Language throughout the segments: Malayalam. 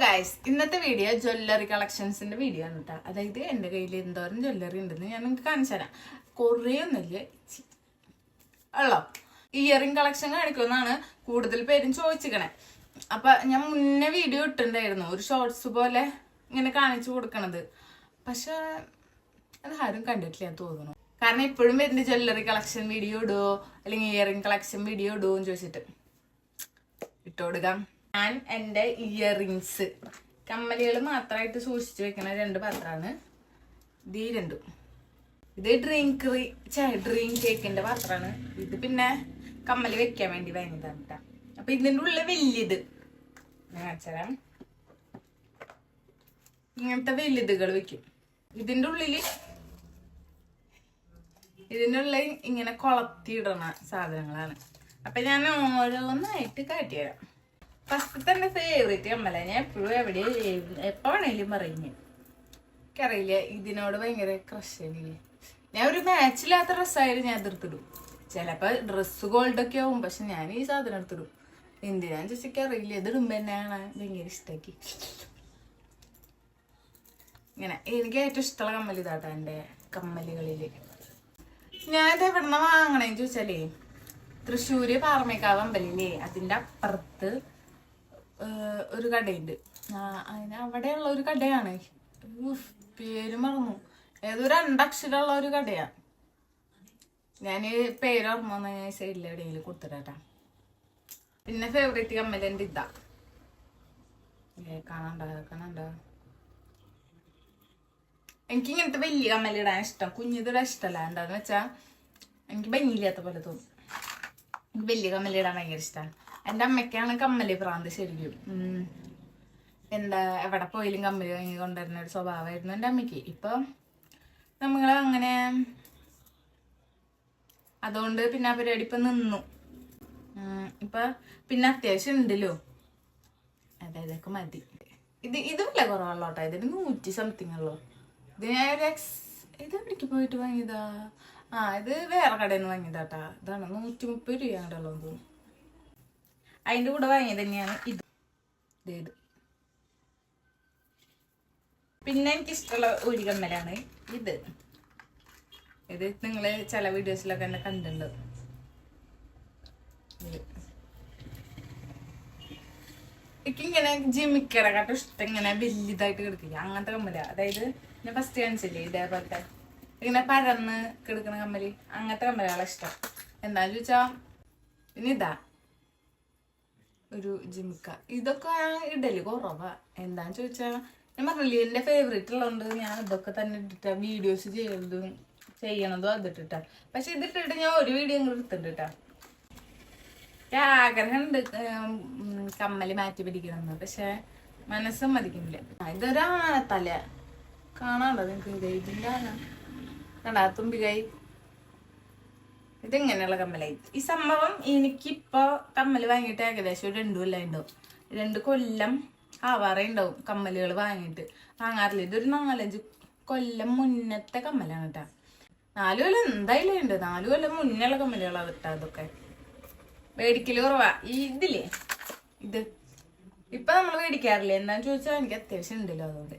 ഗൈസ്, ഇന്നത്തെ വീഡിയോ ജ്വല്ലറി കളക്ഷൻസിന്റെ വീഡിയോ ആണ് കേട്ടോ. അതായത് എൻ്റെ കയ്യിൽ എന്തോരം ജ്വല്ലറി ഉണ്ടെന്ന് ഞാൻ നിങ്ങൾക്ക് കാണിച്ചു തരാം. കുറേ ഒന്നുമില്ല ഉള്ളോ. ഇയറിംഗ് കളക്ഷൻ കാണിക്കുമെന്നാണ് കൂടുതൽ പേരും ചോദിച്ചിരിക്കണേ. അപ്പൊ ഞാൻ മുന്നേ വീഡിയോ ഇട്ടിട്ടുണ്ടായിരുന്നു, ഒരു ഷോർട്സ് പോലെ ഇങ്ങനെ കാണിച്ചു കൊടുക്കണത്. പക്ഷെ അത് ആരും കണ്ടിട്ടില്ല തോന്നുന്നു. കാരണം ഇപ്പോഴും വരുന്ന ജ്വല്ലറി കളക്ഷൻ വീഡിയോ ഇടുവോ അല്ലെങ്കിൽ ഇയറിംഗ് കളക്ഷൻ വീഡിയോ ഇടുവോ എന്ന് ചോദിച്ചിട്ട് ഇട്ടുകൊടുക്കാം. ഞാൻ എൻ്റെ ഇയറിങ്സ് കമ്മലികൾ മാത്രമായിട്ട് സൂക്ഷിച്ചു വെക്കണ 2 പാത്രമാണ് ഈ രണ്ടും. ഇത് ഡ്രീം കേക്കിന്റെ പാത്രമാണ്. ഇത് പിന്നെ കമ്മല് വെക്കാൻ വേണ്ടി വാങ്ങിയതാണ് കേട്ടോ. അപ്പൊ ഇതിൻ്റെ ഉള്ളിൽ വലിയത് ഞാൻ കാണിച്ചുതരാം. ഇങ്ങനത്തെ വലുതുകൾ വെക്കും. ഇതിൻ്റെ ഉള്ളിൽ ഇങ്ങനെ കൊളത്തിയിടണ സാധനങ്ങളാണ്. അപ്പൊ ഞാൻ ഓരോന്നായിട്ട് കാട്ടിത്തരാം. ഫസ്റ്റ് തന്നെ ഫേവറേറ്റ് കമ്മല. ഞാൻ എപ്പോഴും എപ്പോ വേണേലും പറയുന്നു. എനിക്കറിയില്ല, ഇതിനോട് ഭയങ്കര ക്രഷ് എനിക്ക്. ഞാൻ ഒരു മാച്ചില്ലാത്ത ഡ്രസ്സായാലും ഞാൻ എടുത്തിടും. ചിലപ്പോ ഡ്രസ്സ് ഗോൾഡൊക്കെ ആവും, പക്ഷെ ഞാൻ ഈ സാധനം എടുത്തിടും. എന്തിനാന്ന് ചോദിച്ചൊക്കെ അറിയില്ല, ഇതിടുമ്പോ തന്നെയാണ് ഭയങ്കര ഇഷ്ടമാക്കി. ഇങ്ങനെ എനിക്ക് ഏറ്റവും ഇഷ്ടമുള്ള കമ്മൽ ഇതാട്ടോ. എൻ്റെ കമ്മലുകളില് ഞാനിത് എവിടുന്ന വാങ്ങണേന്ന് ചോദിച്ചാലേ, തൃശ്ശൂര് പാറമേക്കാവ് അമ്പലില്ലേ, അതിന്റെ അപ്പുറത്ത് ഒരു കടയുണ്ട്. അവിടെയുള്ള ഒരു കടയാണ്. പേര് മറന്നു, ഏതൊരു 2 അക്ഷരമുള്ള ഒരു കടയാ. ഞാൻ പേര് ഓർമ്മ സൈഡിൽ എവിടെയെങ്കിലും കൊടുത്തിട്ടാ. പിന്നെ ഫേവറേറ്റ് കമ്മൽ എൻ്റെ ഇതാ. കാണണ്ട. എനിക്ക് ഇങ്ങനത്തെ വലിയ കമ്മലിടാൻ ഇഷ്ടം, കുഞ്ഞിതിടാൻ ഇഷ്ടമല്ല. എന്താന്ന് വെച്ചാ എനിക്ക് ഭംഗിയില്ലാത്ത പോലെ തോന്നും. എനിക്ക് വലിയ കമ്മലിടാൻ ഭയങ്കര ഇഷ്ടമാണ്. എൻ്റെ അമ്മയ്ക്കാണ് കമ്മല് ഭ്രാന്ത് ശരിക്കും. എന്താ എവിടെ പോയാലും കമ്മല് വാങ്ങി കൊണ്ടുവരുന്ന ഒരു സ്വഭാവമായിരുന്നു എൻ്റെ അമ്മയ്ക്ക്. ഇപ്പൊ നമ്മളങ്ങനെ അതുകൊണ്ട് പിന്നെ ആ പരിപാടി ഇപ്പൊ നിന്നു. ഇപ്പൊ പിന്നെ അത്യാവശ്യം ഉണ്ടല്ലോ, അതായതൊക്കെ മതി. ഇത് വില കുറവുള്ളൂ കേട്ടോ. ഇതിന് 100 സംതിങ് ഉള്ളൂ. ഇത് ഞാൻ ഇത് എവിടേക്ക് പോയിട്ട് വാങ്ങിയതാ? ഇത് വേറെ കടയിൽ നിന്ന് വാങ്ങിയതാട്ടാ. ഇതാണ് 130 രൂപ അങ്ങോട്ടുള്ളൂ തോന്നുന്നു. അതിൻ്റെ കൂടെ വാങ്ങിയത് തന്നെയാണ് ഇത്. പിന്നെ എനിക്കിഷ്ടമുള്ള ഒരു കമ്മലാണ് ഇത്. നിങ്ങൾ ചില വീഡിയോസിലൊക്കെ എന്നെ കണ്ടിട്ടുണ്ട്. എനിക്കിങ്ങനെ ജിമിക്കടക്കാട്ട് ഇഷ്ടം ഇങ്ങനെ വലുതായിട്ട് കിടക്കില്ല, അങ്ങനത്തെ കമ്മല. അതായത് ഞാൻ ഫസ്റ്റ് കാണിച്ചില്ലേ ഇതേപോലത്തെ ഇങ്ങനെ പരന്ന് കിടക്കുന്ന കമ്മല്, അങ്ങനത്തെ കമ്മലാണ് ഇഷ്ടം. എന്താന്ന് ചോദിച്ചാ പിന്നെ ഇതാ ഒരു ജിമിക്ക. ഇതൊക്കെ ഇടല് കുറവാ. എന്താന്ന് ചോദിച്ചാ ഞാൻ പറഞ്ഞില്ലേ, എൻ്റെ ഫേവറേറ്റ് ഉള്ളതുകൊണ്ട് ഞാൻ ഇതൊക്കെ തന്നെ ഇട്ടിട്ടാ വീഡിയോസ് ചെയ്യണതും അതിട്ടിട്ടാ. പക്ഷെ ഇതിട്ടിട്ട് ഞാൻ ഒരു വീഡിയോ ഇങ്ങോട്ട് എടുത്തിട്ടാ. ആഗ്രഹമുണ്ട് കമ്മല് മാറ്റി പിടിക്കണമെന്ന്, പക്ഷെ മനസ്സും മതിക്കുന്നില്ല. ഇതൊരാണത്തല കാണാണ്ടോ നിങ്ങൾക്ക്? ഇതിൻ്റെ കണ്ടാ തുമ്പികൈ. ഇതിങ്ങനെയുള്ള കമ്മലായി. ഈ സംഭവം എനിക്കിപ്പോ കമ്മല് വാങ്ങിയിട്ട് ഏകദേശം ഒരു 2 കൊല്ലം ഉണ്ടാവും. 2 കൊല്ലം ആവാറേ ഉണ്ടാവും കമ്മലുകൾ വാങ്ങാറില്ല. ഇതൊരു 4-5 കൊല്ലം മുന്നത്തെ കമ്മലാണ് കേട്ടാ. 4 കൊല്ലം എന്തായാലും ഉണ്ട്. 4 കൊല്ലം മുന്നുള്ള കമ്മലുകളാണ് കേട്ടാ. അതൊക്കെ മേടിക്കല് കുറവാ. ഇതില്ലേ ഇത് ഇപ്പൊ നമ്മൾ മേടിക്കാറില്ല. എന്താന്ന് ചോദിച്ചാൽ എനിക്ക് അത്യാവശ്യം ഉണ്ടല്ലോ, അതുകൊണ്ട്.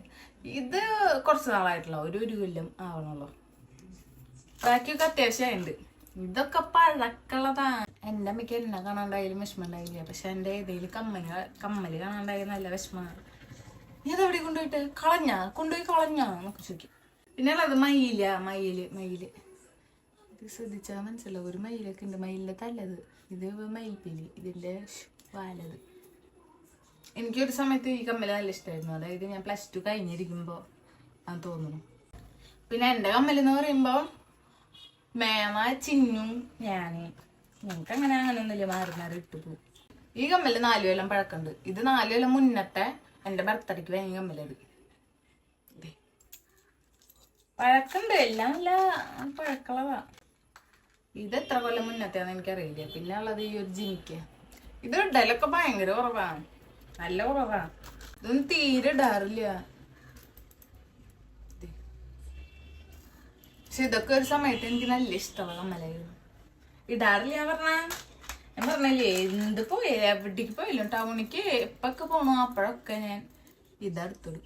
ഇത് കുറച്ച് നാളായിട്ടുള്ള ഒരു കൊല്ലം ആവണല്ലോ. ബാക്കിയൊക്കെ അത്യാവശ്യമായിട്ടുണ്ട്. ഇതൊക്കെ പഴക്കുള്ളതാണ്. എൻ്റെ അമ്മയ്ക്ക് എന്നെ കാണാണ്ടായാലും വിഷമം ഉണ്ടായില്ല, പക്ഷെ എൻ്റെ ഏതെങ്കിലും കമ്മല് കാണാണ്ടായ നല്ല വിഷമമാണ്. നീ അതെവിടെ കൊണ്ടുപോയി കളഞ്ഞാ എന്നൊക്കെ ചോദിക്കും. പിന്നെ ഉള്ളത് മയില്. ഇത് ശ്രദ്ധിച്ചാൽ മനസ്സിലാവും, ഒരു മയിലൊക്കെ ഉണ്ട്. മയിലിൻ്റെ തല്ലത്, ഇത് മയിൽപ്പീലി, ഇതിൻ്റെ വാലത്. എനിക്കൊരു സമയത്ത് ഈ കമ്മല് നല്ല ഇഷ്ടമായിരുന്നു. അതായത് ഞാൻ +2 കഴിഞ്ഞിരിക്കുമ്പോൾ അത് തോന്നുന്നു. പിന്നെ എൻ്റെ കമ്മലെന്ന് പറയുമ്പോൾ മേമ, ചിന്നും ഞങ്ങൾക്ക് അങ്ങനെ ഒന്നുമില്ല, മാറി ഇട്ടു പോകും. ഈ കമ്മല് 4 കൊല്ലം പഴക്കമുണ്ട്. ഇത് 4 കൊല്ലം മുന്നത്തെ എൻ്റെ ബർത്ത്ഡേക്ക് വാങ്ങിയ കമ്മലത്. പഴക്കമുണ്ട്, എല്ലാം നല്ല പഴക്കമുള്ളതാ. ഇത് എത്ര കൊല്ലം മുന്നത്തെയാന്ന് എനിക്കറിയില്ല. പിന്നെ ഉള്ളത് ഈ ഒരു ജിമിക്ക. ഇത് ഇടലൊക്കെ ഭയങ്കര കുറവാണ്, നല്ല കുറവാണ്. ഇതൊന്നും തീരെ ഇടാറില്ല. പക്ഷെ ഇതൊക്കെ ഒരു സമയത്ത് എനിക്ക് നല്ല ഇഷ്ടമുള്ള കമ്മലായിരുന്നു. ഇടാറില്ല ഞാൻ പറഞ്ഞില്ലേ, എവിടേക്ക് പോയാലും ടൗണിക്ക് എപ്പൊക്കെ പോണോ അപ്പോഴൊക്കെ ഞാൻ ഇതെടുത്തിടും.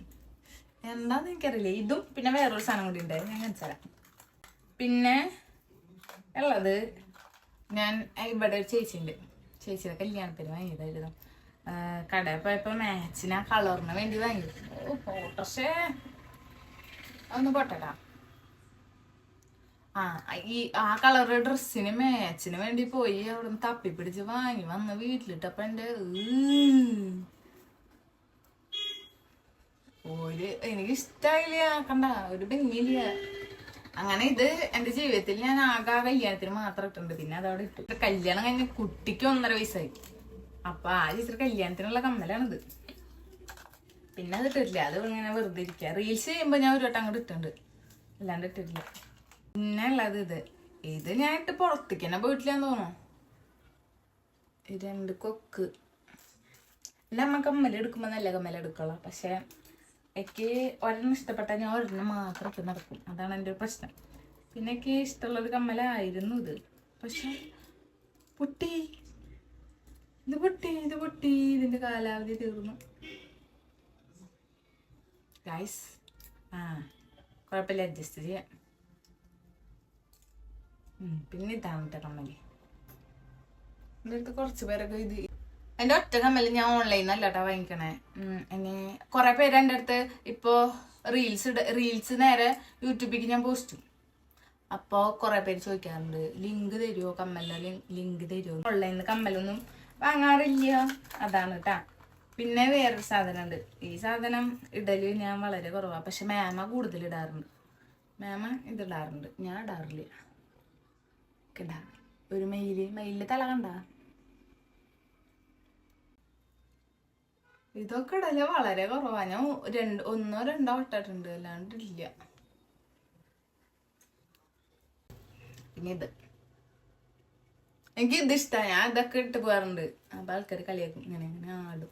എന്താന്ന് എനിക്കറിയില്ല. ഇതും പിന്നെ വേറൊരു സാധനം കൂടി ഉണ്ടായി, ഞാൻ കാണിച്ചുതരാം. പിന്നെ ഉള്ളത് ഞാൻ ഇവിടെ ഒരു ചേച്ചിയുണ്ട്, ചേച്ചിയുടെ കല്യാണത്തിന് വാങ്ങിയതായിരുന്നു. കടയിൽ പോയപ്പോ മാച്ചിന് ആ കളറിന് വേണ്ടി വാങ്ങി. പക്ഷേ ഒന്ന് പൊട്ടടാ. ആ കളറ് ഡ്രസ്സിന് മാച്ചിന് വേണ്ടി പോയി അവിടെ നിന്ന് തപ്പിപ്പിടിച്ച് വാങ്ങി വന്ന് വീട്ടിലിട്ടപ്പോ എന്റെ എനിക്ക് ഇഷ്ടായില്ല. കണ്ട, ഒരു ഭംഗിയില്ല. അങ്ങനെ ഇത് എന്റെ ജീവിതത്തിൽ ഞാൻ ആകെ കല്യാണത്തിന് മാത്രം ഇട്ടുണ്ട്. പിന്നെ അതവിടെ ഇട്ടു. കല്യാണം കഴിഞ്ഞ കുട്ടിക്ക് 1.5 വയസ്സായി. അപ്പൊ ആ ചേച്ചിയുടെ കല്യാണത്തിനുള്ള കമ്മലാണിത്. പിന്നെ അത് ഇട്ടിട്ടില്ല, അത് ഇങ്ങനെ വെറുതെ ഇരിക്കുക. റീൽസ് ചെയ്യുമ്പോ ഞാൻ ഒരു വട്ടം അങ്ങോട്ട് ഇട്ടുണ്ട്, അല്ലാണ്ട് ഇട്ടിട്ടില്ല. പിന്നെ ഉള്ളത് ഇത് ഞാൻ ഇട്ട് പുറത്തേക്ക് തന്നെ പോയിട്ടില്ലാന്ന് തോന്നുന്നു. 2 കൊക്ക്. എന്റെ അമ്മ കമ്മലെടുക്കുമ്പോ നല്ല കമ്മലെടുക്കുള്ള. പക്ഷെ എനിക്ക് ഒരെണ്ണം ഇഷ്ടപ്പെട്ടാൽ ഞാൻ ഒരെണ്ണം മാത്രം ഇട്ട് നടക്കും. അതാണ് എൻ്റെ ഒരു പ്രശ്നം. പിന്നെ എനിക്ക് ഇഷ്ടമുള്ളൊരു കമ്മലായിരുന്നു ഇത്. പക്ഷെ പൊട്ടി, ഇത് പൊട്ടി. ഇതിന്റെ കാലാവധി തീർന്നു ഗൈസ്. കുഴപ്പമില്ല, അഡ്ജസ്റ്റ് ചെയ്യാം. പിന്നെ ഇതാണ് കേട്ടോ കമ്മല്. എൻ്റെ അടുത്ത് കുറച്ച് പേരൊക്കെ ഇത് എൻ്റെ ഒറ്റ കമ്മല് ഞാൻ ഓൺലൈനിൽ അല്ലാട്ടാ വാങ്ങിക്കണേ. ഇനി കുറെ പേര് എൻ്റെ അടുത്ത് ഇപ്പോ റീൽസ് നേരെ യൂട്യൂബിലേക്ക് ഞാൻ പോസ്റ്റ് ചെയ്യും. അപ്പോ കുറെ പേര് ചോദിക്കാറുണ്ട്, ലിങ്ക് തരുമോ, കമ്മലിന്റെ ലിങ്ക് തരുമോ. ഓൺലൈനിൽ കമ്മലൊന്നും വാങ്ങാറില്ല, അതാണ് കേട്ടാ. പിന്നെ വേറൊരു സാധനം ഉണ്ട്. ഈ സാധനം ഇടല് ഞാൻ വളരെ കുറവാണ്. പക്ഷെ മേമ കൂടുതൽ ഇടാറുണ്ട്. മേമ ഇതിടാറുണ്ട്, ഞാൻ ഇടാറില്ല. കേട്ടാ, ഒരു മയിലിന്റെ തല കണ്ട. ഇതൊക്കെ ഇടല് വളരെ കുറവാണ്. ഞാൻ 1-2 ഇട്ടിട്ടുണ്ട്, അല്ലാണ്ട് ഇല്ല. പിന്നെ എനിക്ക് ഇത് ഇഷ്ടമാണ്. ഞാൻ ഇതൊക്കെ ഇട്ട് പോകാറുണ്ട്. അപ്പൊ ആൾക്കാർ കളിയാക്കും, ഇങ്ങനെ ആടും.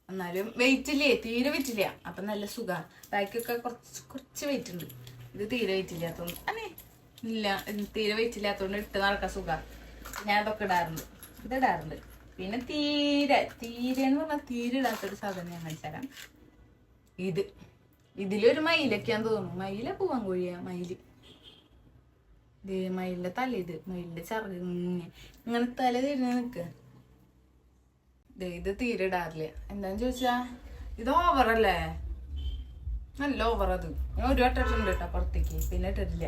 എന്നാലും വെയിറ്റ് ഇല്ലേ, തീരെ വെയിറ്റ് ഇല്ല. അപ്പൊ നല്ല സുഖമാണ്. ബാക്കിയൊക്കെ കുറച്ച് വെയിറ്റ് ഉണ്ട്. ഇത് തീരെ വെയിറ്റ് ഇല്ലാത്തോണ്ട് തീരെ വെയിറ്റ് ഇല്ലാത്തോണ്ട് ഇട്ട് നടക്കാൻ സുഖമാണ്. ഞാൻ ഇതൊക്കെ ഇടാറുണ്ട്, ഇതിടാറുണ്ട്. പിന്നെ തീരെ എന്ന് പറഞ്ഞാൽ തീരെ ഇടാത്തൊരു സാധനം ഞാൻ മനസ്സിലാക്കാം. ഇതിലൊരു മയിലൊക്കെയാന്ന് തോന്നുന്നു. മയില പൂവാൻ കോഴിയാ, മയിലിന്റെ തല. മയിലിന്റെ ചിറക് ഇങ്ങനെ തല തിരിഞ്ഞ് നിൽക്കുക. ഇത് തീരെ ഇടാറില്ല. എന്താന്ന് ചോദിച്ചാ ഇത് ഓവറല്ലേ, നല്ല ഓവർ. അത് ഞാൻ ഒരു വട്ടം ഇട്ടുണ്ട് കേട്ടോ പുറത്തേക്ക്, പിന്നെ ഇട്ടിട്ടില്ല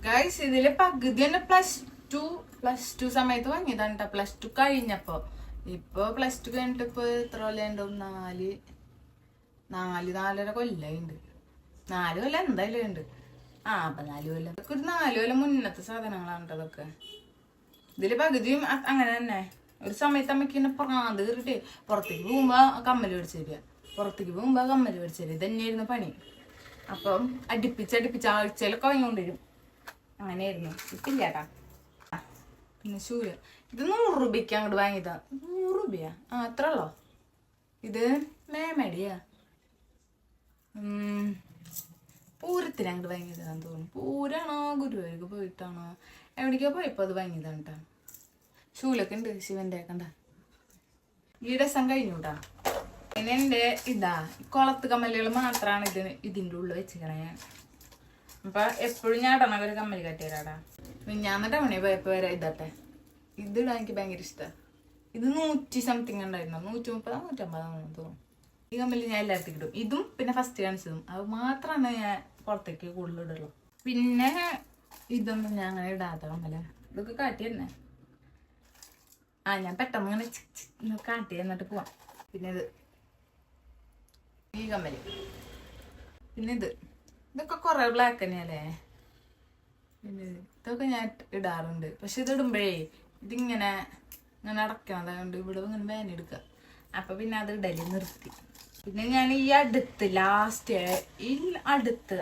ഗൈസ്. ഇതില് പകുതി തന്നെ പ്ലസ് ടു സമയത്ത് വാങ്ങിയതാണ് കേട്ടോ. +2 കഴിഞ്ഞപ്പോ. ഇപ്പൊ +2 കഴിഞ്ഞിട്ട് ഇപ്പൊ എത്ര കൊല്ലം? 4-4.5 കൊല്ലായിണ്ട്. 4 കൊല്ലം എന്തായാലും ഉണ്ട്. അപ്പൊ 4 കൊല്ലം. ഇതൊക്കെ ഒരു 4 കൊല്ലം മുന്നത്തെ സാധനങ്ങളാണ് അതൊക്കെ. ഇതില് പകുതിയും അങ്ങനെ തന്നെ. ഒരു സമയത്ത് അമ്മയ്ക്ക് ഇങ്ങനെ പ്രാന്ത് കയറിട്ട് പുറത്തേക്ക് പോകുമ്പോ കമ്മല് മേടിച്ചു തരിക, ഇത് തന്നെയായിരുന്നു പണി. അപ്പം അടുപ്പിച്ച് ആഴ്ചയിലൊക്കെ വാങ്ങിക്കൊണ്ടിരും. അങ്ങനെയായിരുന്നു. ഇപ്പില്ലാട്ടാ. പിന്നെ ശൂല ഇത് 100 രൂപയ്ക്ക് അങ്ങോട്ട് വാങ്ങിയതാ. 100 രൂപയാ? അത്ര ഉള്ളോ? ഇത് മേമടിയാ, പൂരത്തിന് അങ്ങോട്ട് വാങ്ങിയതാന്ന് തോന്നുന്നു. പൂരാണോ ഗുരുവായൂർക്ക് പോയിട്ടാണോ എവിടേക്കോ പോയപ്പോ അത് വാങ്ങിയതാണ് കേട്ടാ. ശൂലൊക്കെ ഉണ്ട് ശിവന്റെ. കണ്ട, ഈ രസം കഴിഞ്ഞൂട്ടാ. പിന്നെ എന്റെ കുളത്ത് കമ്മലുകൾ മാത്രമാണ് ഇതിന്റെ ഉള്ളിൽ വെച്ചിക്കണേ ഞാൻ. അപ്പൊ എപ്പോഴും ഞാൻ ഇടണ ഒരു കമ്മല് കട്ടിയരാടാ. ഞാൻ ടൗണിൽ പോയപ്പോ വരെ ഇതട്ടെ. ഇതിടാൻ എനിക്ക് ഭയങ്കര ഇഷ്ടമാണ്. ഇത് 100 സംതിങ് ഉണ്ടായിരുന്നു, 130-150 തോന്നുന്നു. ഈ കമ്മല് ഞാൻ എല്ലായിടത്തേക്ക് ഇടും. ഇതും പിന്നെ ഫസ്റ്റ് കാണിച്ചതും അത് മാത്രമാണ് ഞാൻ പുറത്തേക്ക് കൂടുതൽ ഇടുള്ളൂ. പിന്നെ ഇതൊന്നും ഞാൻ അങ്ങനെ ഇടാത്ത കമ്മല. ഇതൊക്കെ കാട്ടി തന്നെ. ഞാൻ പെട്ടെന്ന് ഇങ്ങനെ കാട്ടി എന്നിട്ട് പോവാം. പിന്നെ ഈ കമ്മല്. പിന്നെ ഇതൊക്കെ കുറെ ബ്ലാക്ക് തന്നെയല്ലേ. പിന്നെ ഇതൊക്കെ ഞാൻ ഇടാറുണ്ട്. പക്ഷെ ഇതിടുമ്പോഴേ ഇതിങ്ങനെ അടക്കണം. അതുകൊണ്ട് ഇവിടെ ഇങ്ങനെ വേനെടുക്കുക. അപ്പൊ പിന്നെ അത് ഇടല് നിർത്തി. പിന്നെ ഞാൻ ഈ ലാസ്റ്റ്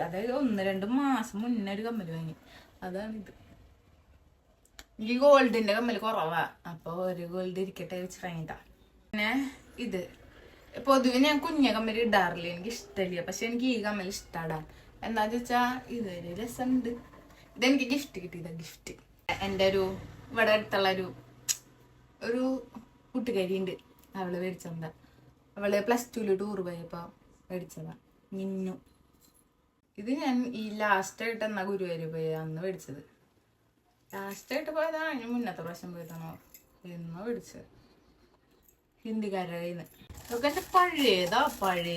അതായത് 1-2 മാസം മുന്നേ ഒരു കമ്മല് വാങ്ങി. അതാണിത്. എനിക്ക് ഗോൾഡിന്റെ കമ്മല് കുറവാ. അപ്പൊ ഒരു ഗോൾഡ് ഇരിക്കട്ടെ വെച്ച് വാങ്ങിട്ടാ. പിന്നെ പൊതുവെ ഞാൻ കുഞ്ഞ കമ്മല് ഇടാറില്ല, എനിക്ക് ഇഷ്ടമില്ല. പക്ഷെ എനിക്ക് ഈ കമ്മല് ഇഷ്ടാടാൻ. എന്താന്ന് വെച്ചാ ഇതൊരു രസമുണ്ട്. ഇതെനിക്ക് ഗിഫ്റ്റ് കിട്ടിയതാ. ഗിഫ്റ്റ് എൻ്റെ ഇവിടെ അടുത്തുള്ള ഒരു കൂട്ടുകാരി ഉണ്ട്, അവള് മേടിച്ചോണ്ടാ. അവള് +2 ടൂർ പോയപ്പോ മേടിച്ചതാ മിന്നു. ഇത് ഞാൻ ഈ ലാസ്റ്റായിട്ട് എന്നാ ഗുരുവായൂർ പോയ അന്ന് മേടിച്ചത്. ലാസ്റ്റായിട്ട് പോയതാണ്, അതിന് മുന്നത്തെ പ്രാവശ്യം പോയതാണോ എന്നോ മേടിച്ചത്. ഹിന്ദിക്കാരുടെ കയ്യിൽ നിന്ന്. ഇതൊക്കെ എന്റെ പഴയത്.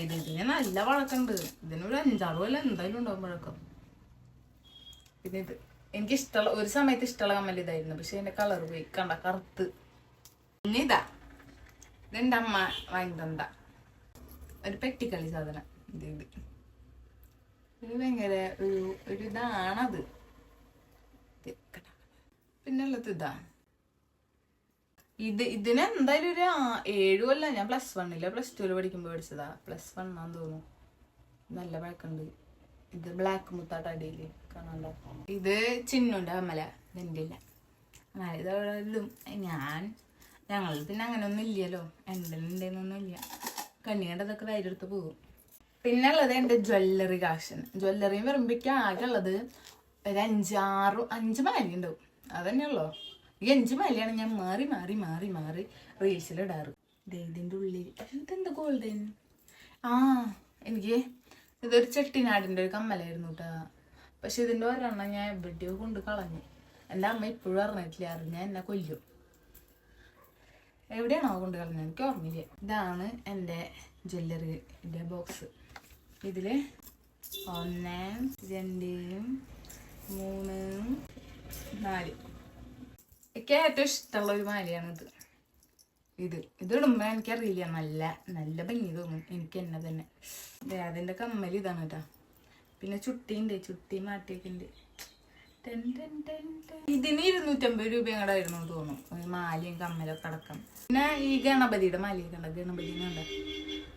ഇതിന് നല്ല വഴക്കുണ്ട്. ഇതിനൊരു 5-6 കൊല്ലം എന്തായാലും ഉണ്ടാവും വഴക്കം. പിന്നെ ഇത് എനിക്കിഷ്ടമുള്ള ഒരു സമയത്ത് ഇഷ്ടമുള്ള കമ്മൽ ഇതായിരുന്നു. പക്ഷെ അതിന്റെ കളർ പോയി കണ്ട കറുത്ത്. പിന്നെ ഇതെന്റെ അമ്മ വാങ്ങിത്തണ്ട ഒരു പെട്ടിക്കളി സാധനം. ഇത് ഭയങ്കര ഒരു ഇതാണത്. പിന്നുള്ളത് ഇതിന് എന്തായാലും ഒരു 7 കൊല്ലം. ഞാൻ +1 +2 പഠിക്കുമ്പോ മേടിച്ചതാ. +1 തോന്നുന്നു. നല്ല പഴക്കണ്ട്. ഇത് ബ്ലാക്ക് മുത്താട്ട അടിയില് കാണാണ്ടോ. ഇത് ചിന്നുണ്ട് കമ്മല. ഇതെന്റെ ഇല്ല. ഇതും ഞങ്ങൾ പിന്നെ അങ്ങനെ ഒന്നും ഇല്ലല്ലോ. എന്റെന്നൊന്നും ഇല്ല. കണ്ണികണ്ടതൊക്കെ ധൈര്യടുത്ത് പോകും. പിന്നെ ഉള്ളത് എന്റെ ജ്വല്ലറി കളക്ഷൻ. ജ്വല്ലറിയും വരുമ്പോഴേക്കും ആകെ ഉള്ളത് ഒരു 5 മാല ഉണ്ടാവും. അതന്നെയുള്ളൂ. ഈ 5 മാലയാണ് ഞാൻ മാറി റീൽസിലിടാറ്. ഇതിന്റെ ഉള്ളിൽ ഇതെന്ത് ഗോൾഡൻ. എനിക്ക് ഇതൊരു ചെട്ടിനാടിന്റെ ഒരു കമ്മലായിരുന്നു കേട്ടാ. പക്ഷെ ഇതിന്റെ ഒരെണ്ണം ഞാൻ എവിടെയോ കൊണ്ട് കളഞ്ഞു. എൻ്റെ അമ്മ ഇപ്പോഴും അറിഞ്ഞിട്ടില്ല. അറിഞ്ഞാൽ എന്നെ കൊല്ലും. എവിടെയാണോ കൊണ്ട് കളഞ്ഞത് എനിക്ക് ഓർമ്മയില്ല. ഇതാണ് എൻ്റെ ജ്വല്ലറിന്റെ ബോക്സ്. ഇതില് 1 2 3 4 എനിക്ക് ഏറ്റവും ഇഷ്ടമുള്ള ഒരു മാലയാണിത്. ഇതിടുമ്പോ എനിക്കറിയില്ല, നല്ല ഭംഗി തോന്നും എനിക്ക് എന്നെ തന്നെ. അതിന്റെ കമ്മൽ ഇതാണ് കേട്ടാ. പിന്നെ ചുട്ടി മാട്ടിയൊക്കെ ഉണ്ട്. ഇതിന് 250 രൂപ കൂടായിരുന്നു തോന്നുന്നു, മാലയും കമ്മലൊക്കെ അടക്കം. പിന്നെ ഈ ഗണപതിയുടെ മാലയൊക്കെ ഉണ്ട്. ഗണപതിനുണ്ട്.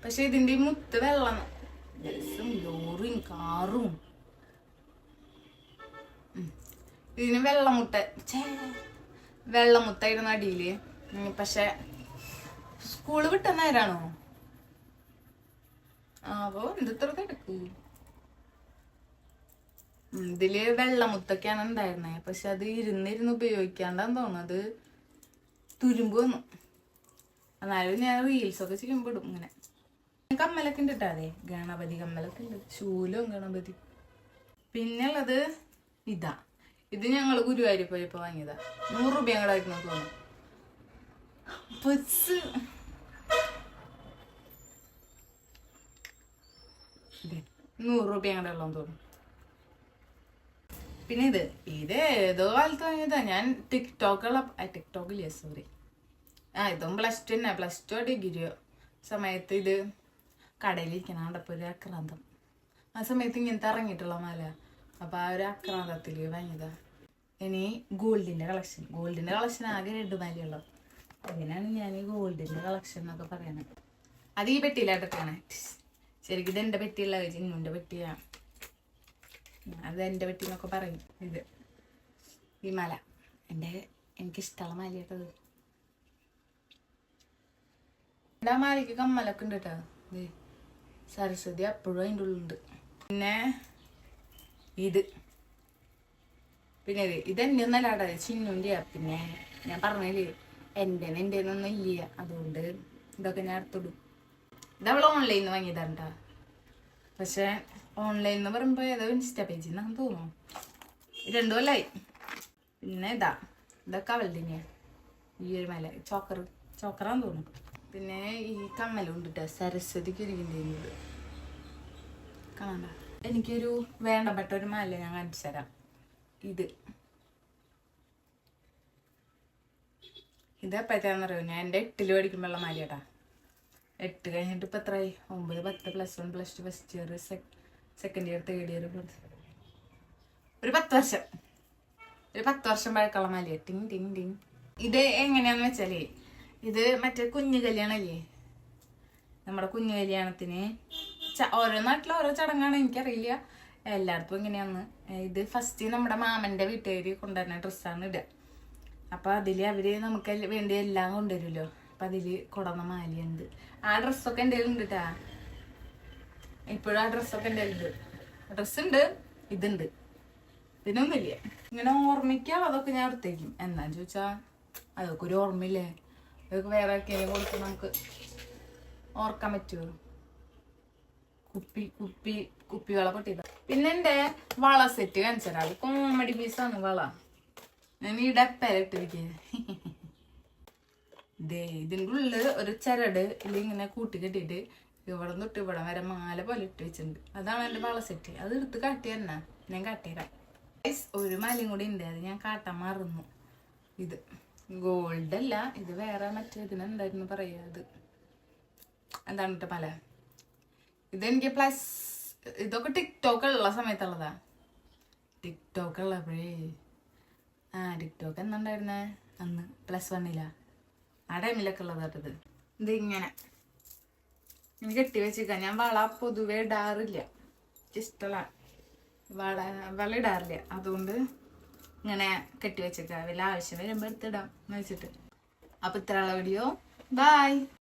പക്ഷെ ഇതിന്റെ ഈ മുത്ത് വെള്ളം ബസ്സും ലോറിയും കാറും. ഇതിന് വെള്ളമുത്തായിരുന്നു അടിയില്. പക്ഷെ സ്കൂള് വിട്ട നേരാണോ അപ്പോ എന്തിത്ര തിരക്ക്. ഇതില് വെള്ളമുത്തൊക്കെയാണ് ഉണ്ടായിരുന്നേ. പക്ഷെ അത് ഇരുന്ന് ഉപയോഗിക്കാണ്ടാന്ന് തോന്നുന്നത് തുരുമ്പ് വന്നു. എന്നാലും ഞാൻ റീൽസൊക്കെ ചെയ്യുമ്പോ ഇടും ഇങ്ങനെ. കമ്മലൊക്കെ ഉണ്ട് കേട്ടോ. അതെ, ഗണപതി കമ്മലൊക്കെ ഉണ്ട്. ശൂലവും ഗണപതി. പിന്നെ ഉള്ളത് ഇത് ഞങ്ങള് ഗുരുവായൂർ പോയപ്പോ വാങ്ങിയതാ. 100 രൂപ കൂടായിരുന്നു തോന്നുന്നു. 100 രൂപ കൂടെ ഉള്ളതെന്ന് തോന്നുന്നു. പിന്നെ ഇത് ഏതോ കാലത്ത് വാങ്ങിയതാ. ഞാൻ ടിക്ടോക്കില്ലേ സോറി ഇതും +2 ഡിഗ്രിയോ സമയത്ത് ഇത് കടയിലിരിക്കണം. കണ്ടപ്പോ ഒരു ആക്രാന്തം. ആ സമയത്ത് ഇങ്ങനത്തെ ഇറങ്ങിയിട്ടുള്ള മാല. അപ്പൊ ആ ഒരു ആക്രാന്തത്തില് വാങ്ങിയതാ. ഇനി ഗോൾഡിന്റെ കളക്ഷൻ ആകെ 2 മാലയുള്ളൂ. അങ്ങനെയാണ് ഞാൻ ഈ ഗോൾഡിന്റെ കളക്ഷൻ എന്നൊക്കെ പറയണത്. അത് ഈ പെട്ടിയിലായിട്ടൊക്കെയാണ്. ശരിക്കും ഇത് എന്റെ പെട്ടിയുള്ള ചിന്നുന്റെ പെട്ടിയാ. അത് എന്റെ പെട്ടി എന്നൊക്കെ പറയും. ഈ മാല എനിക്കിഷ്ടമുള്ള മാല കേട്ടത്. എൻ്റെ ആ മാലയ്ക്ക് കമ്മലൊക്കെ ഉണ്ട് കേട്ടോ. സരസ്വതി അപ്പോഴും അതിൻ്റെ ഉള്ളുണ്ട്. പിന്നെ ഇതെന്നെ ഒന്നല്ലാടാ, ചിന്നുൻ്റെ. പിന്നെ ഞാൻ പറഞ്ഞില്ലേ എൻ്റെന്നൊന്നും ഇല്ല. അതുകൊണ്ട് ഇതൊക്കെ ഞാൻ എടുത്തിടും. ഇതവൾ ഓൺലൈനിൽ നിന്ന് വാങ്ങിയതാണ്ടാ. പക്ഷെ ഓൺലൈൻ എന്ന് പറയുമ്പോ ഏതോ ഇൻസ്റ്റാ പേജിൽ നിന്നാന്ന് തോന്നുന്നു. 2 കൊല്ലായി. പിന്നെ ഇതൊക്കെ അവളുടെ തന്നെയാ. ഈ ഒരു മല ചോക്കറാന്ന് തോന്നുന്നു. പിന്നെ ഈ കമ്മലും ഉണ്ട് സരസ്വതിക്ക് ഇരിക്കുന്നത് കാണണ്ട. എനിക്കൊരു വേണ്ടപ്പെട്ട ഒരു മാല ഞാൻ കാണിച്ചു തരാം. ഇത് എപ്പോഴത്തേന്നറിയോ, ഞാൻ എൻ്റെ 8ൽ പഠിക്കുമ്പോഴുള്ള മാലയാട്ടാ. 8 കഴിഞ്ഞിട്ട് ഇപ്പം എത്രയായി? 9, 10, +1, +2, first year, second year, third year. ഒരു 10 വർഷം പഴക്കമുള്ള മാലയാ. ടിങ്. ഇത് എങ്ങനെയാന്ന് വെച്ചാലേ, ഇത് മറ്റേ കുഞ്ഞു കല്യാണല്ലേ, നമ്മുടെ കുഞ്ഞു കല്യാണത്തിന് ഓരോ നാട്ടിലും ഓരോ ചടങ്ങാണ്, എനിക്കറിയില്ല എല്ലായിടത്തും എങ്ങനെയാന്ന്. ഇത് ഫസ്റ്റ് നമ്മുടെ മാമന്റെ വീട്ടുകാര് കൊണ്ടുവരുന്ന ഡ്രസ്സാണ് ഇടുക. അപ്പൊ അതില് അവര് നമുക്ക് വേണ്ടി എല്ലാം കൊണ്ടുവരുമല്ലോ. അപ്പൊ അതില് കൊടന്ന മാലയുണ്ട്. ആ ഡ്രസ്സൊക്കെ എൻ്റെ ഉണ്ട് കേട്ടാ. ഇപ്പോഴും ആ ഡ്രസ്സൊക്കെ എൻ്റെ ഉണ്ട്. ഡ്രസ്സുണ്ട്, ഇതുണ്ട്. ഇതിനൊന്നുമില്ല. ഇങ്ങനെ ഓർമ്മിക്കാം അതൊക്കെ ഞാൻ എടുത്തേക്കും. എന്നാന്ന് ചോദിച്ചാ അതൊക്കെ ഒരു ഓർമ്മയില്ലേ. അതൊക്കെ വേറെ ആർക്കെങ്കിലും കൊടുത്ത് നമുക്ക് ഓർക്കാൻ പറ്റുമോ? കുപ്പികളെ പൊട്ടിയതാ. പിന്നെ എന്റെ വള സെറ്റ് കാണിച്ചതാ. അത് കോമഡി പീസാണ് വള. ഞാൻ ഈ ഡപ്പയിട്ടിരിക്കുക. ദേ ഇതിൻ്റെ ഉള്ളിൽ ഒരു ചരട് ഇങ്ങനെ കൂട്ടി കെട്ടിയിട്ട് ഇവിടെ തൊട്ട് ഇവിടെ വരെ മാല പോലെ ഇട്ട് വെച്ചിട്ടുണ്ട്. അതാണ് എൻ്റെ വള സെറ്റ്. അത് എടുത്ത് കാട്ടി തന്നെ ഞാൻ കാട്ടിത്തരാം. ഒരു മാലയും കൂടി ഉണ്ട്, അത് ഞാൻ കാട്ടാൻ മറന്നു. ഇത് ഗോൾഡ് അല്ല, ഇത് വേറെ മറ്റേതിനെന്തായിരുന്നു പറയാ, അത് എന്താണ് കേട്ടോ മല. ഇതെനിക്ക് പ്ലസ് ഇതൊക്കെ ടിക്ടോക്ക് ഉള്ള സമയത്തുള്ളതാ. ടിക്ടോക്ക് ഉള്ളപ്പോഴേ ടിക്ടോക്ക് എന്നുണ്ടായിരുന്നേ അന്ന് +1 ആ ടൈമിലൊക്കെ ഉള്ളതാട്ടത്. ഇതിങ്ങനെ ഇനി കെട്ടി വെച്ചേക്കാം. ഞാൻ വള പൊതുവെ ഇടാറില്ല, ഇഷ്ടമല്ല വള ഇടാറില്ല. അതുകൊണ്ട് ഇങ്ങനെ കെട്ടി വെച്ചേക്കാം. വല്ല ആവശ്യം വരുമ്പോൾ എടുത്തിടാം എന്ന് വെച്ചിട്ട്. അപ്പൊ ഇത്രയുള്ള വീഡിയോ. ബൈ.